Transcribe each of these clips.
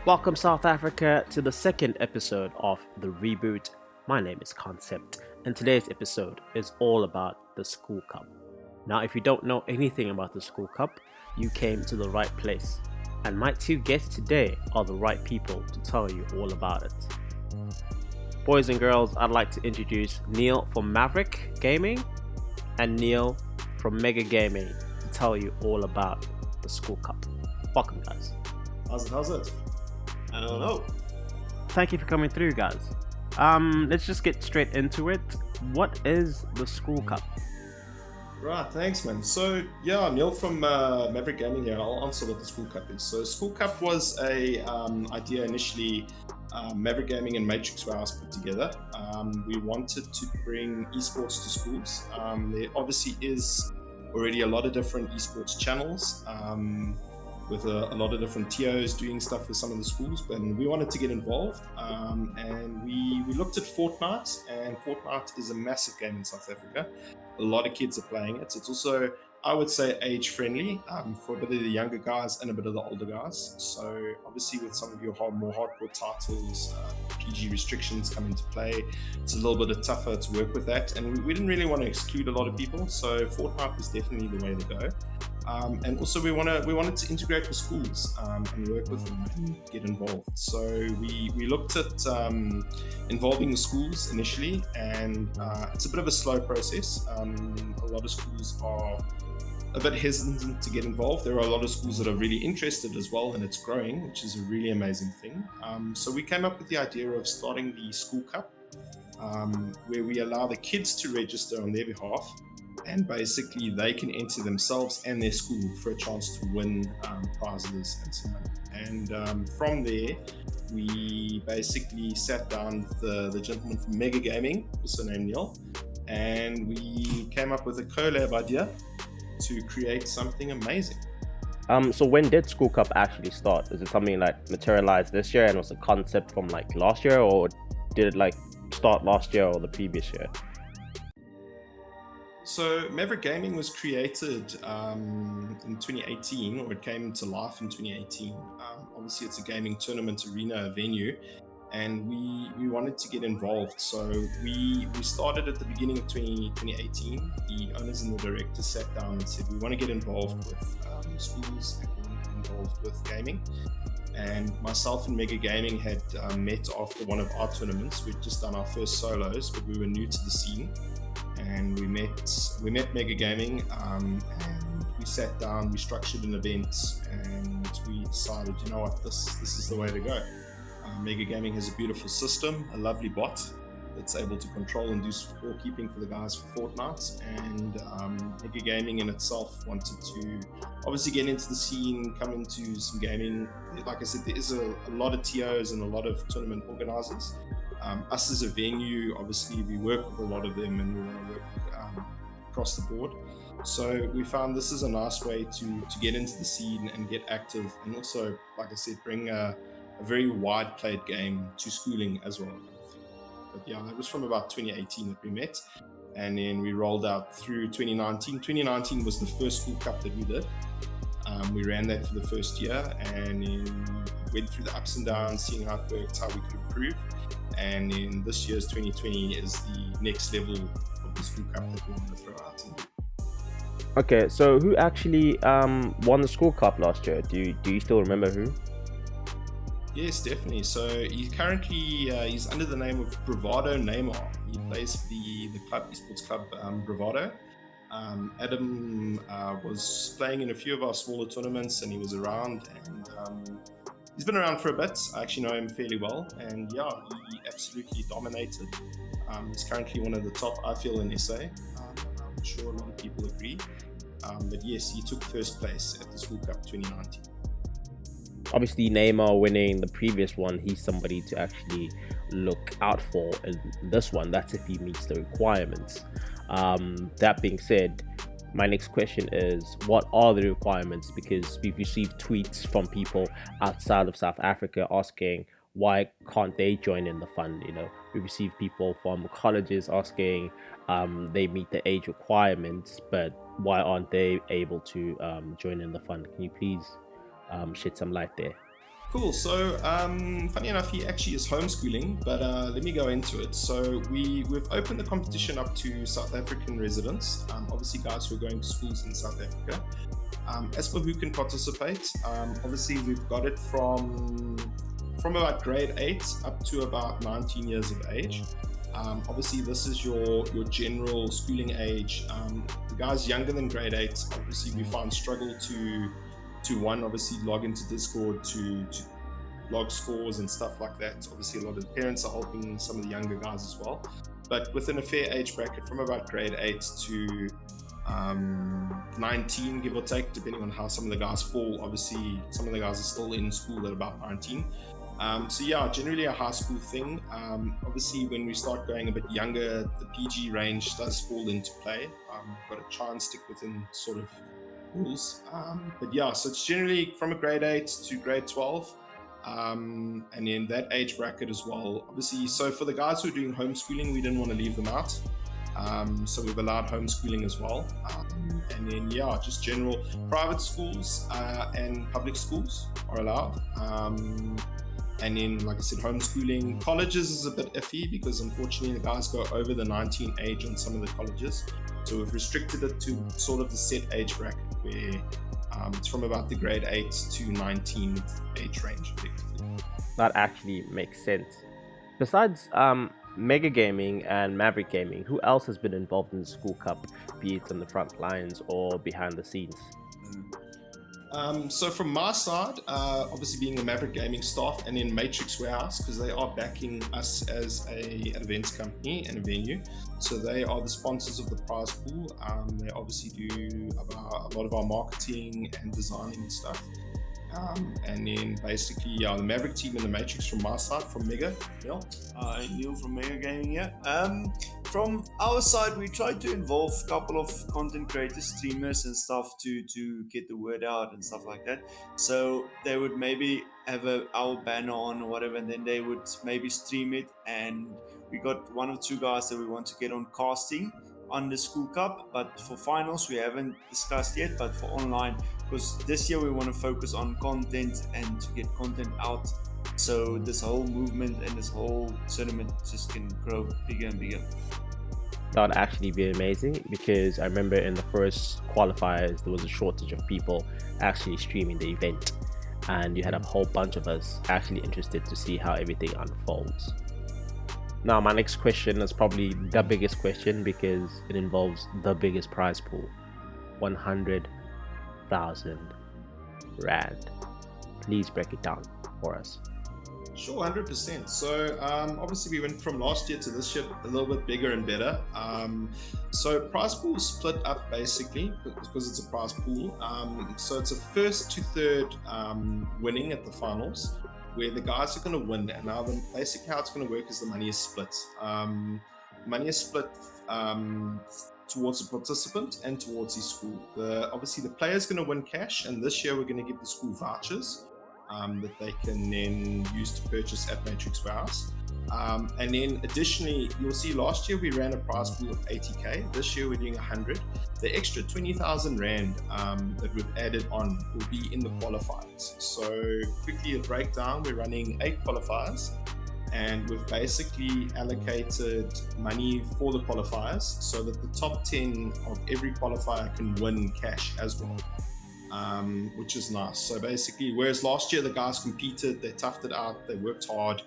Welcome, South Africa, to the second episode of the Reboot. My name is Koncept, and today's episode is all about the School Cup. Now, if you don't know anything about the School Cup, you came to the right place, and my two guests today are the right people to tell you all about it. Boys and girls, I'd like to introduce Neil from Maverick Gaming and Neil from Mega Gaming to tell you all about the School Cup. Welcome, guys. How's it? I don't know. Thank you for coming through, guys. Let's just get straight into it. What is the School Cup? Right, thanks, man. So, yeah, Neil from Maverick Gaming here. I'll answer what the School Cup is. So, School Cup was a idea initially Maverick Gaming and Matrix Warehouse put together. We wanted to bring esports to schools. There obviously is already a lot of different esports channels. With a lot of different TOs doing stuff with some of the schools, but we wanted to get involved, and we looked at Fortnite, and Fortnite is a massive game in South Africa. A lot of kids are playing it. It's also, I would say, age friendly for a bit of the younger guys and a bit of the older guys. So obviously with some of your more hardcore titles, PG restrictions come into play. It's a little bit tougher to work with that, and we didn't really want to exclude a lot of people, so Fortnite was definitely the way to go. And also we wanted to integrate with schools and work with them and get involved. So we looked at involving the schools initially, and it's a bit of a slow process. A lot of schools are a bit hesitant to get involved. There are a lot of schools that are really interested as well, and it's growing, which is a really amazing thing. So we came up with the idea of starting the School Cup, where we allow the kids to register on their behalf, and basically they can enter themselves and their school for a chance to win prizes and so on. And from there, we basically sat down with the gentleman from Mega Gaming, also named Neil, and we came up with a collab idea to create something amazing. So when did School Cup actually start? Is it something like materialized this year and was a concept from like last year, or did it like start last year or the previous year? So Maverick Gaming was created in 2018, or it came into life in 2018. Obviously, it's a gaming tournament arena venue, and we wanted to get involved. So we started at the beginning of 2018. The owners and the directors sat down and said, we want to get involved with schools and we want to get involved with gaming. And myself and Mega Gaming had met after one of our tournaments. We'd just done our first solos, but we were new to the scene. And we met Mega Gaming, and we sat down, we structured an event, and we decided, you know what, this is the way to go. Mega Gaming has a beautiful system, a lovely bot that's able to control and do scorekeeping for the guys for Fortnite, and Mega Gaming in itself wanted to obviously get into the scene, come into some gaming. Like I said, there is a lot of TOs and a lot of tournament organizers. Us as a venue, obviously we work with a lot of them, and we want to work across the board. So we found this is a nice way to get into the scene and get active, and also, like I said, bring a very wide played game to schooling as well. But yeah, that was from about 2018 that we met, and then we rolled out through 2019. 2019 was the first School Cup that we did. We ran that for the first year, and then went through the ups and downs, seeing how it worked, how we could improve. And in this year's 2020 is the next level of the School Cup that we want to throw out. Okay, so who actually won the School Cup last year? Do you still remember who? Yes, definitely. So he's currently he's under the name of Bravado Neymar. He plays for the club, esports club Bravado. Adam was playing in a few of our smaller tournaments, and he was around, and he's been around for a bit. I actually know him fairly well, and yeah, he absolutely dominated. He's currently one of the top, I feel, in SA. I'm sure a lot of people agree. But yes, he took first place at the School Cup 2019. Obviously, Neymar winning the previous one, he's somebody to actually look out for in this one. That's if he meets the requirements. That being said, my next question is, what are the requirements? Because we've received tweets from people outside of South Africa asking why can't they join in the fund. We received people from colleges asking they meet the age requirements, but why aren't they able to join in the fund? Can you please shed some light there? Cool. So, funny enough, he actually is homeschooling, but let me go into it. So, we've opened the competition up to South African residents, obviously guys who are going to schools in South Africa. As for who can participate, obviously we've got it from about grade 8 up to about 19 years of age. Obviously, this is your general schooling age. The guys younger than grade 8, obviously, we find struggle to one, obviously log into Discord to log scores and stuff like that. Obviously, a lot of the parents are helping some of the younger guys as well. But within a fair age bracket from about grade 8 to 19, give or take, depending on how some of the guys fall. Obviously, some of the guys are still in school at about 19. So yeah, generally a high school thing. Obviously, when we start going a bit younger, the PG range does fall into play. We've got to try and stick within sort of rules. But yeah, so it's generally from a grade 8 to grade 12. And in that age bracket as well. Obviously, so for the guys who are doing homeschooling, we didn't want to leave them out. So we've allowed homeschooling as well. And then, yeah, just general private schools and public schools are allowed. And then, like I said, homeschooling. Colleges is a bit iffy because unfortunately the guys go over the 19 age on some of the colleges. So we've restricted it to sort of the set age bracket where it's from about the grade 8 to 19 age range, effectively. That actually makes sense. Besides Mega Gaming and Maverick Gaming, who else has been involved in the School Cup, be it on the front lines or behind the scenes? So from my side, obviously being the Maverick Gaming staff and then Matrix Warehouse, because they are backing us as an events company and a venue. So they are the sponsors of the prize pool. They obviously do a lot of our marketing and designing and stuff. And then basically, yeah, the Maverick team and the Matrix from my side, from Mega. Neil? Neil from Mega Gaming, yeah. From our side, we try to involve a couple of content creators, streamers and stuff to get the word out and stuff like that. So they would maybe have our banner on or whatever, and then they would maybe stream it. And we got one or two guys that we want to get on casting on the School Cup, but for finals we haven't discussed yet. But for online, because this year we want to focus on content and to get content out, so this whole movement and this whole tournament just can grow bigger and bigger. That would actually be amazing, because I remember in the first qualifiers there was a shortage of people actually streaming the event, and you had a whole bunch of us actually interested to see how everything unfolds. Now, my next question is probably the biggest question because it involves the biggest prize pool, 100,000 Rand. Please break it down for us. Sure, 100%. So obviously we went from last year to this year a little bit bigger and better. So prize pool is split up basically because it's a prize pool. So it's a first to third winning at the finals, where the guys are going to win. And now basically how it's going to work is the money is split. Money is split towards the participant and towards the school. Obviously the player is going to win cash, and this year we're going to give the school vouchers that they can then use to purchase at Matrix Warehouse. And then additionally, you'll see last year we ran a prize pool of 80k. This year we're doing 100. The extra 20,000 Rand that we've added on will be in the qualifiers. So quickly a breakdown, we're running 8 qualifiers, and we've basically allocated money for the qualifiers so that the top 10 of every qualifier can win cash as well. Which is nice. So basically, whereas last year the guys competed, they toughed it out, they worked hard,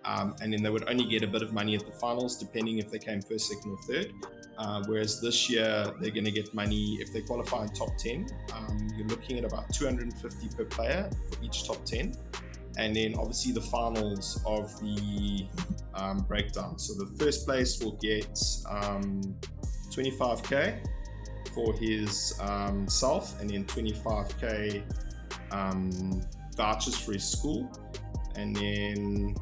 and then they would only get a bit of money at the finals depending if they came first, second or third. Whereas this year they're going to get money if they qualify in top 10. You're looking at about 250 per player for each top 10. And then obviously the finals of the breakdown. So the first place will get 25k for his self, and then 25k vouchers for his school, and then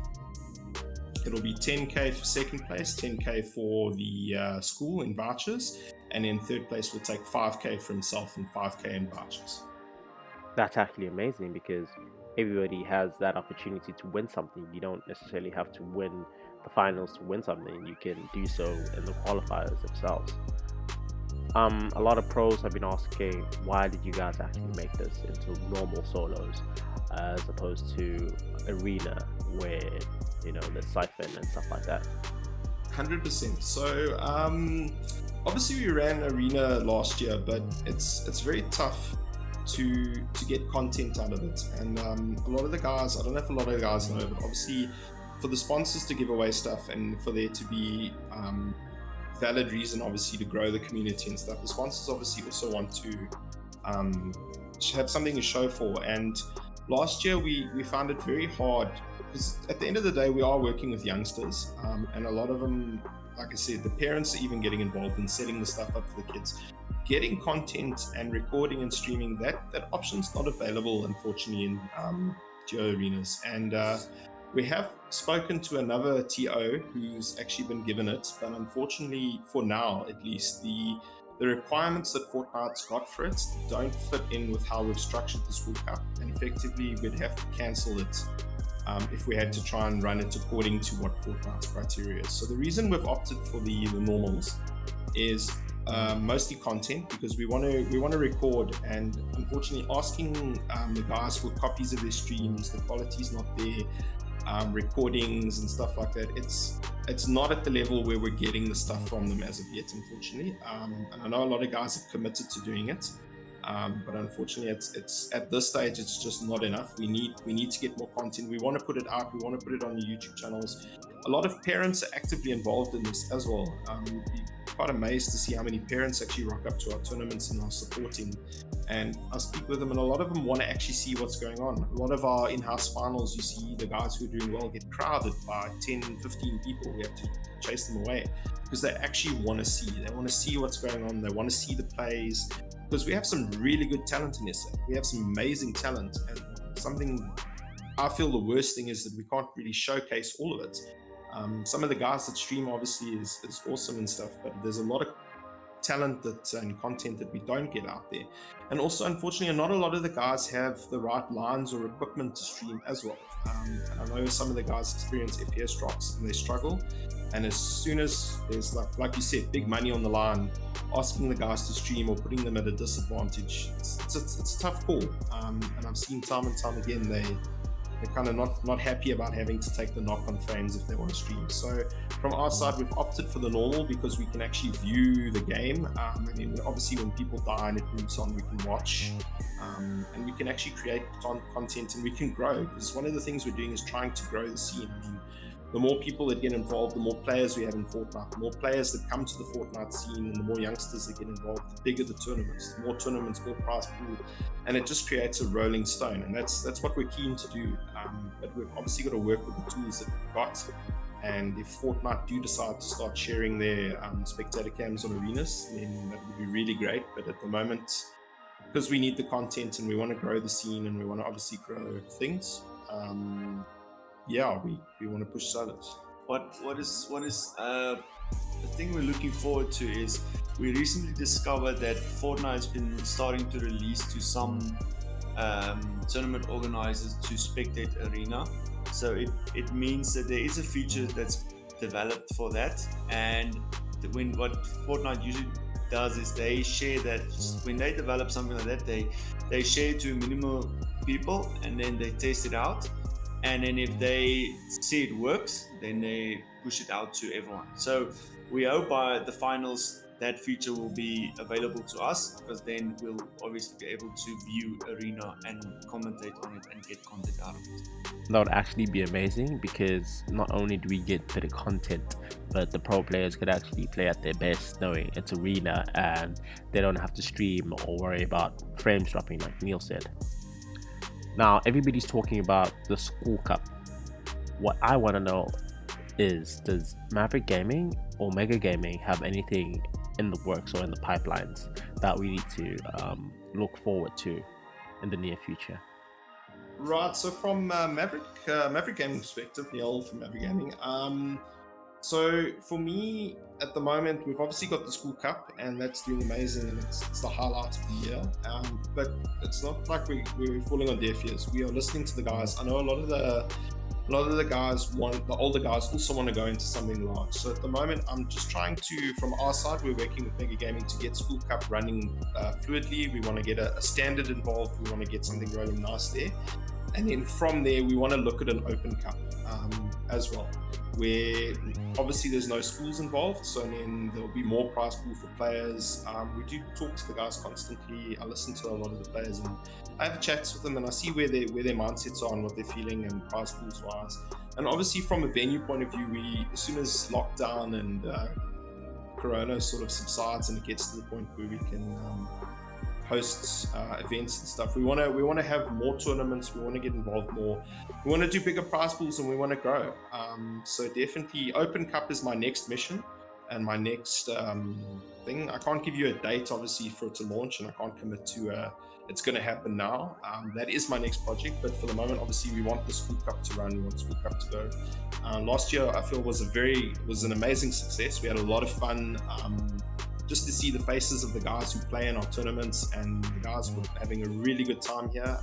it'll be 10k for second place, 10k for the school in vouchers, and then third place will take 5k for himself and 5k in vouchers. That's actually amazing, because everybody has that opportunity to win something. You don't necessarily have to win the finals to win something. You can do so in the qualifiers themselves. A lot of pros have been asking, why did you guys actually make this into normal solos? as opposed to arena where there's siphon and stuff like that? 100%. So obviously we ran arena last year, but it's very tough to get content out of it. And a lot of the guys, I don't know if a lot of the guys know, but obviously for the sponsors to give away stuff and for there to be valid reason obviously to grow the community and stuff, the sponsors obviously also want to have something to show for. And last year we found it very hard, because at the end of the day we are working with youngsters, and a lot of them, like I said, the parents are even getting involved in setting the stuff up for the kids. Getting content and recording and streaming, that option's not available, unfortunately, in geo arenas. And we have spoken to another TO who's actually been given it, but unfortunately, for now at least, the requirements that Fortnite's got for it don't fit in with how we've structured the School Cup, and effectively we'd have to cancel it if we had to try and run it according to what Fortnite's criteria is. So the reason we've opted for the normals is mostly content, because we want to record, and unfortunately asking the guys for copies of their streams, the quality's not there, recordings and stuff like that, it's not at the level where we're getting the stuff from them as of yet, unfortunately. And I know a lot of guys have committed to doing it, but unfortunately it's at this stage it's just not enough. We need to get more content. We want to put it out, we want to put it on the YouTube channels. A lot of parents are actively involved in this as well. You'd be quite amazed to see how many parents actually rock up to our tournaments and are supporting, and I speak with them, and a lot of them want to actually see what's going on. A lot of our in-house finals, you see the guys who are doing well get crowded by 10, 15 people. We have to chase them away because they actually want to see. They want to see what's going on. They want to see the plays, because we have some really good talent in SA. We have some amazing talent, and something I feel the worst thing is that we can't really showcase all of it. Some of the guys that stream obviously is awesome and stuff, but there's a lot of talent and content that we don't get out there. And also, unfortunately, not a lot of the guys have the right lines or equipment to stream as well. And I know some of the guys experience FPS drops and they struggle. And as soon as there's, like you said, big money on the line, asking the guys to stream or putting them at a disadvantage, it's a tough call. And I've seen time and time again, they're kind of not happy about having to take the knock on fans if they want to stream. So from our side, we've opted for the normal because we can actually view the game. I mean, obviously when people die and it moves on, we can watch, and we can actually create content and we can grow, because one of the things we're doing is trying to grow the scene. I mean, the more people that get involved, the more players we have in Fortnite, the more players that come to the Fortnite scene, and the more youngsters that get involved, the bigger the tournaments, the more tournaments, more prize pool, and it just creates a rolling stone. And that's what we're keen to do. But we've obviously got to work with the tools that we've got. And if Fortnite do decide to start sharing their spectator cams on arenas, then that would be really great. But at the moment, because we need the content and we want to grow the scene and we want to obviously grow things, we want to push solos. What is the thing we're looking forward to is we recently discovered that Fortnite's been starting to release to some tournament organizers to spectate arena. So it means that there is a feature that's developed for that, and what Fortnite usually does is they share that when they develop something like that, they share it to minimal people and then they test it out. And then if they see it works, then they push it out to everyone. So we hope by the finals that feature will be available to us, because then we'll obviously be able to view arena and commentate on it and get content out of it. That would actually be amazing, because not only do we get better content, but the pro players could actually play at their best knowing it's arena and they don't have to stream or worry about frames dropping like Neil said. Now, everybody's talking about the School Cup. What I want to know is, does Maverick Gaming or Mega Gaming have anything in the works or in the pipelines that we need to look forward to in the near future? Right, so from Maverick Gaming perspective, Neil from Maverick Gaming, so for me at the moment, we've obviously got the School Cup and that's doing amazing, and it's the highlight of the year, but it's not like we're falling on deaf ears. We are listening to the guys. I know a lot of the guys the older guys also want to go into something large. So at the moment, I'm just trying to, from our side, we're working with Mega Gaming to get School Cup running fluidly. We want to get a standard involved. We want to get something rolling nice there. And then from there, we want to look at an open cup as well, where obviously there's no schools involved, so then there'll be more prize pool for players. We do talk to the guys constantly. I listen to a lot of the players and I have chats with them, and I see where their mindsets are and what they're feeling and prize pools wise. And obviously from a venue point of view, as soon as lockdown and Corona sort of subsides and it gets to the point where we can host events and stuff, we want to have more tournaments. We want to get involved more. We want to do bigger prize pools and we want to grow. So definitely Open Cup is my next mission and my next thing. I can't give you a date obviously for it to launch, and I can't commit to it's going to happen now. That is my next project, but for the moment obviously we want the School Cup to run, we want the School Cup to go. Last year I feel was an amazing success. We had a lot of fun, just to see the faces of the guys who play in our tournaments, and the guys were having a really good time here,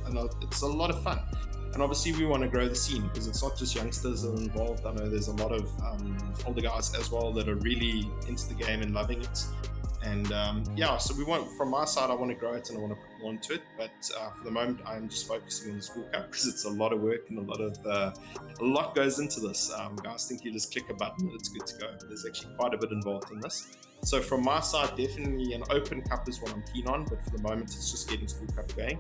and it's a lot of fun. And obviously we want to grow the scene, because it's not just youngsters that are involved. I know there's a lot of older guys as well that are really into the game and loving it. And so from my side, I want to grow it and I want to put more into it. But for the moment, I'm just focusing on the School Cup, because it's a lot of work and a lot goes into this. Guys think you just click a button and it's good to go, but there's actually quite a bit involved in this. So from my side, definitely an Open Cup is what I'm keen on, but for the moment, it's just getting School Cup going.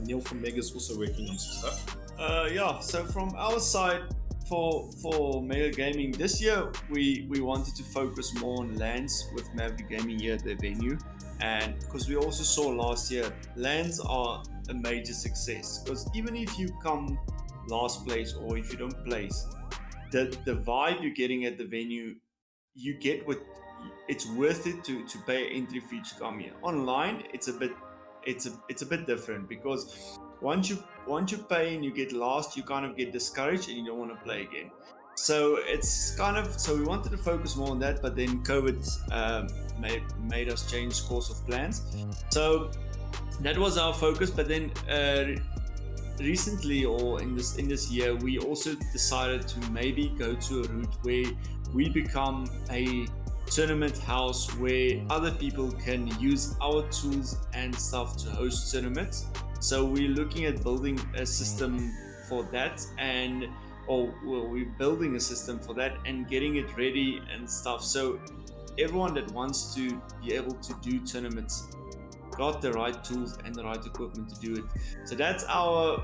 Neil from Mega is also working on some stuff. So from our side, for Mega Gaming this year, we wanted to focus more on LANs with Maverick Gaming here at the venue, and because we also saw last year LANs are a major success, because even if you come last place or if you don't place, the vibe you're getting at the venue, you get what it's worth it to pay an entry fee to come here. Online it's a bit different, because once you pay and you get lost, you kind of get discouraged and you don't want to play again. So we wanted to focus more on that, but then COVID made us change course of plans. So that was our focus. But then recently, or in this year, we also decided to maybe go to a route where we become a tournament house where other people can use our tools and stuff to host tournaments. So we're looking at building a system for that, we're building a system for that and getting it ready and stuff. So everyone that wants to be able to do tournaments got the right tools and the right equipment to do it. So that's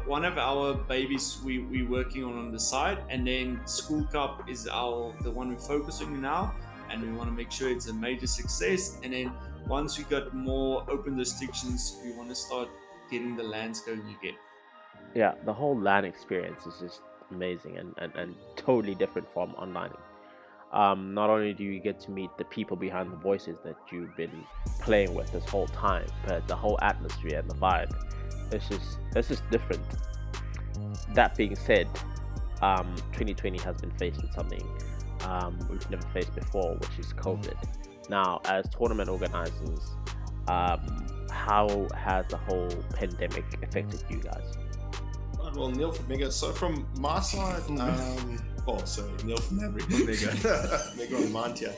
one of our babies we're working on the side. And then School Cup is the one we're focusing on now, and we want to make sure it's a major success. And then once we got more open restrictions, we want to start getting the LANs going again. Yeah, the whole LAN experience is just amazing and totally different from online. Not only do you get to meet the people behind the voices that you've been playing with this whole time, but the whole atmosphere and the vibe, it's just different. That being said, 2020 has been faced with something we've never faced before, which is COVID. Now, as tournament organizers, how has the whole pandemic affected you guys? Well, Neil from Mega. So from my side, Neil from Maverick from Mega. Mega on mind here.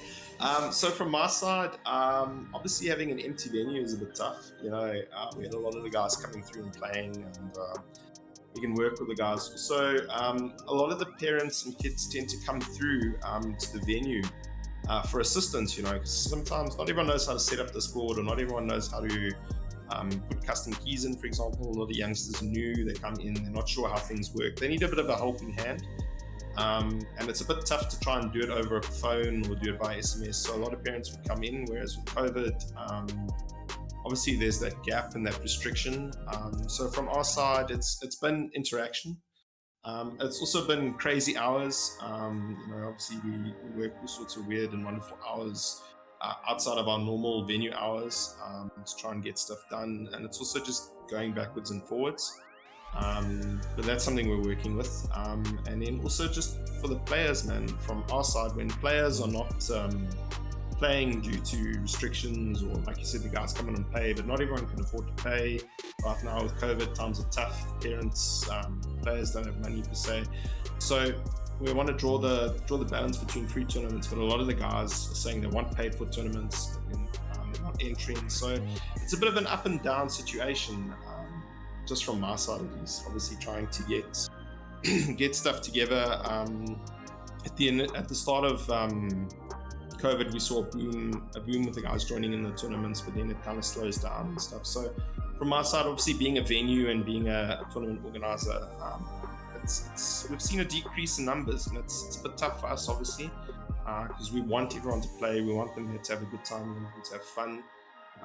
So from my side, obviously having an empty venue is a bit tough. We had a lot of the guys coming through and playing, and we can work with the guys. So a lot of the parents and kids tend to come through to the venue for assistance, because sometimes not everyone knows how to set up this board, or not everyone knows how to put custom keys in, for example. A lot of youngsters are new, they come in, they're not sure how things work. They need a bit of a helping hand. And it's a bit tough to try and do it over a phone or do it via SMS. So a lot of parents would come in, whereas with COVID, obviously there's that gap and that restriction. So from our side, it's been interaction. It's also been crazy hours. Obviously we work all sorts of weird and wonderful hours outside of our normal venue hours to try and get stuff done. And it's also just going backwards and forwards. But that's something we're working with. And then also just for the players, man, from our side, when players are not playing due to restrictions, or like you said, the guys come in and pay, but not everyone can afford to pay. Right now with COVID, times are tough. Parents, players don't have money per se. So we want to draw the balance between free tournaments, but a lot of the guys are saying they want paid for tournaments, and they're not entering. So it's a bit of an up and down situation. just from my side at least, obviously trying to get stuff together. At the start of COVID, we saw a boom with the guys joining in the tournaments, but then it kind of slows down and stuff. So from my side, obviously being a venue and being a tournament organizer, we've seen a decrease in numbers, and it's a bit tough for us, obviously, because we want everyone to play, we want them to have a good time, we want them to have fun.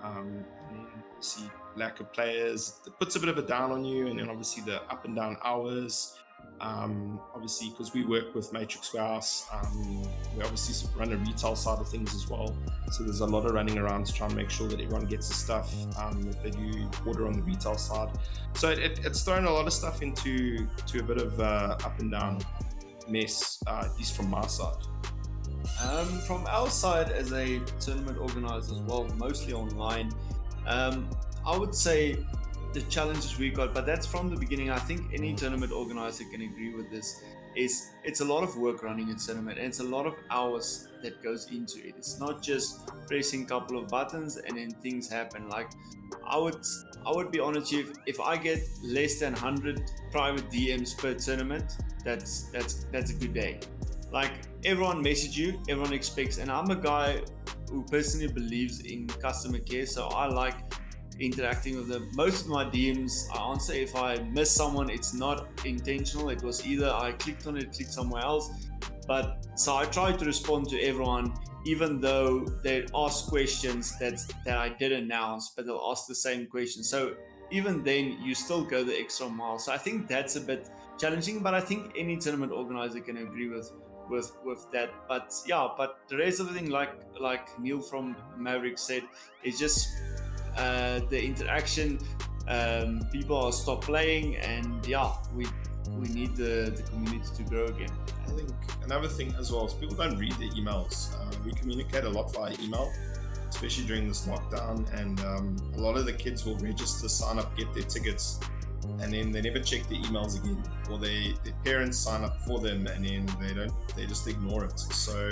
And then obviously lack of players, it puts a bit of a down on you, and then obviously the up and down hours. Obviously, because we work with Matrix Warehouse, we obviously run a retail side of things as well. So there's a lot of running around to try and make sure that everyone gets the stuff that they do order on the retail side. So it's thrown a lot of stuff into a bit of up and down mess, at least from my side. From our side as a tournament organizer as well, mostly online, I would say the challenges we got, but that's from the beginning. I think any tournament organizer can agree with this, is it's a lot of work running a tournament, and it's a lot of hours that goes into it. It's not just pressing a couple of buttons and then things happen. Like I would be honest with you, if I get less than 100 private DMs per tournament, that's a good day. Like everyone message you, everyone expects, and I'm a guy who personally believes in customer care, so I like interacting with them. Most of my DMs I answer. If I miss someone, it's not intentional. It was either I clicked on it, clicked somewhere else. But so I try to respond to everyone, even though they ask questions that I didn't announce, but they'll ask the same question. So even then, you still go the extra mile. So I think that's a bit challenging, but I think any tournament organizer can agree with that. But yeah, but the rest of the thing, like Neil from Maverick said, is just the interaction. People are stop playing, and yeah, we need the community to grow again. I think another thing as well is people don't read their emails. We communicate a lot via email, especially during this lockdown, and a lot of the kids will register, sign up, get their tickets, and then they never check their emails again, or their parents sign up for them, and then they just ignore it. So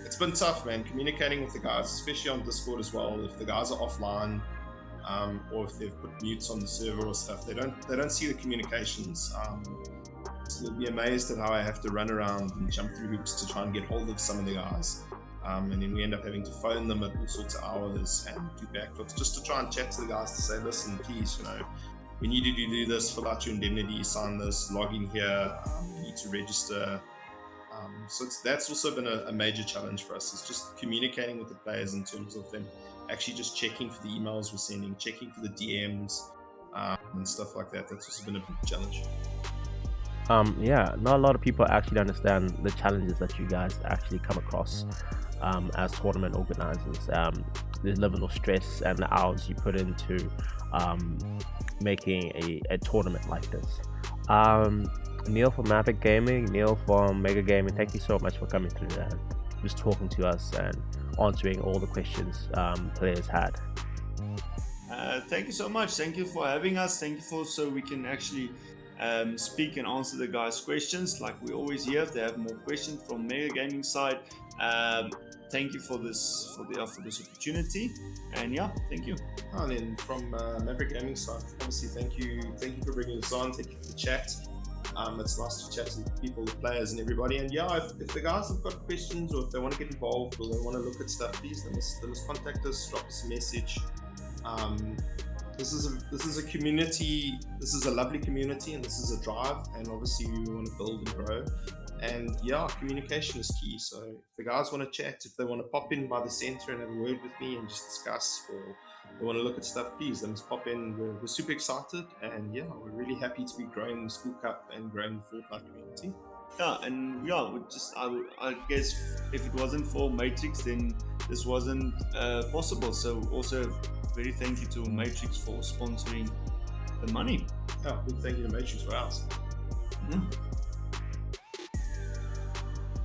it's been tough, man, communicating with the guys, especially on Discord as well. If the guys are offline, or if they've put mutes on the server or stuff, they don't see the communications. So you'll be amazed at how I have to run around and jump through hoops to try and get hold of some of the guys. And then we end up having to phone them at all sorts of hours and do backflips just to try and chat to the guys to say, listen, please, we need you to do this, fill out your indemnity, sign this, log in here, you need to register. So that's also been a major challenge for us. It's just communicating with the players in terms of them actually just checking for the emails we're sending, checking for the DMs, and stuff like that. That's also been a big challenge. Yeah, not a lot of people actually understand the challenges that you guys actually come across as tournament organizers. The level of stress and the hours you put into making a tournament like this. Neil from Maverick Gaming, Neil from Mega Gaming, thank you so much for coming through and just talking to us and answering all the questions players had. Thank you so much. Thank you for having us. Thank you so we can actually speak and answer the guys' questions like we always hear. If they have more questions from Mega Gaming side, thank you for this opportunity, and yeah, thank you. And then from Maverick Gaming side, obviously thank you for bringing us on. Thank you for the chat. It's nice to chat to people, the players, and everybody. And yeah, if the guys have got questions, or if they want to get involved, or they want to look at stuff, please they must contact us, drop us a message. This is a community. This is a lovely community, and this is a drive. And obviously, we want to build and grow. And yeah, communication is key. So if the guys want to chat, if they want to pop in by the center and have a word with me and just discuss, or they want to look at stuff, please, they must pop in. We're super excited, and yeah, we're really happy to be growing the School Cup and growing the Fortnite community. Yeah, and yeah, I guess if it wasn't for Matrix, then this wasn't possible. So also very thank you to Matrix for sponsoring the money. Yeah, big thank you to Matrix for us. Yeah.